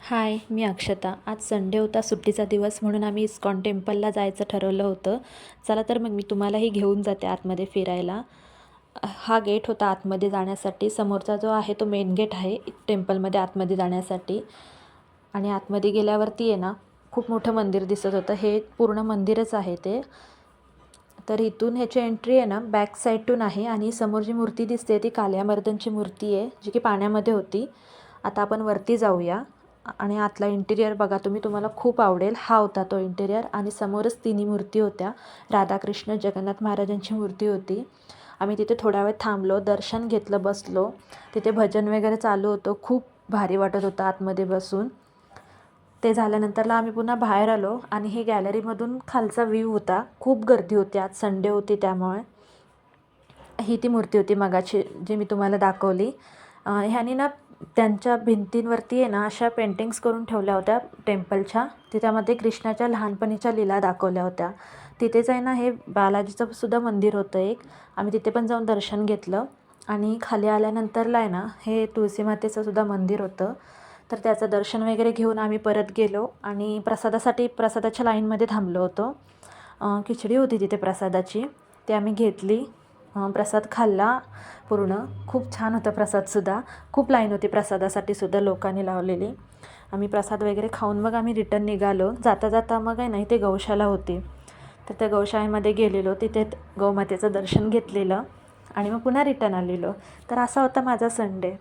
हाय, मी अक्षता. आज संडे होता, सुट्टीचा दिवस म्हणून आम्ही इस्कॉन टेम्पलला जायचं ठरवलं होतं. चला तर मग मी तुम्हालाही घेऊन जाते आतमध्ये फिरायला. हा गेट होता आतमध्ये जाण्यासाठी. समोरचा जो आहे तो मेन गेट आहे टेम्पलमध्ये आतमध्ये जाण्यासाठी. आणि आतमध्ये गेल्यावरती आहे ना, खूप मोठं मंदिर दिसत होतं. हे पूर्ण मंदिरच आहे ते. तर इथून ह्याची एंट्री आहे ना बॅक साईडतून आहे आणि समोर जी मूर्ती दिसते ती कालियामर्दनची मूर्ती आहे, जी की पाण्यामध्ये होती. आता आपण वरती जाऊया आणि आतला इंटिरियर बघा तुम्ही, तुम्हाला खूप आवडेल. हा होता तो इंटिरियर आणि समोरच तिन्ही मूर्ती होत्या. राधाकृष्ण, जगन्नाथ महाराजांची मूर्ती होती. आम्ही तिथे थोडा वेळ थांबलो, दर्शन घेतलं, बसलो. तिथे भजन वगैरे चालू होतं. खूप भारी वाटत होतं आतमध्ये बसून. ते झाल्यानंतरला आम्ही पुन्हा बाहेर आलो आणि ही गॅलरीमधून खालचा व्ह्यू होता. खूप गर्दी होती, आज संडे होती त्यामुळे. ही ती मूर्ती होती मगाची जी मी तुम्हाला दाखवली. ह्यानी ना त्यांच्या भिंतींवरती आहे ना अशा पेंटिंग्स करून ठेवल्या होत्या टेम्पलच्या. त्यामध्ये कृष्णाच्या लहानपणीच्या लीला दाखवल्या होत्या. तिथेच आहे ना हे बालाजीचं सुद्धा मंदिर होतं एक. आम्ही तिथे पण जाऊन दर्शन घेतलं आणि खाली आल्यानंतरला आहे ना हे तुळशी मातेचं सुद्धा मंदिर होतं. तर त्याचं दर्शन वगैरे घेऊन आम्ही परत गेलो आणि प्रसादाच्या लाईनमध्ये थांबलो होतो. खिचडी होती तिथे प्रसादाची, ती आम्ही घेतली. प्रसाद खाल्ला पूर्ण. खूप छान होता प्रसादसुद्धा. खूप लाईन होती प्रसादासाठी सुद्धा लोकांनी लावलेली. आम्ही प्रसाद वगैरे खाऊन मग आम्ही रिटर्न निघालो. जाता जाता मग आहे ना इथे गौशाला होती, तर त्या गौशाळेमध्ये गेलेलो. तिथे गौमातेचं दर्शन घेतलेलं आणि मग पुन्हा रिटर्न आलेलो. तर असा होता माझा संडे.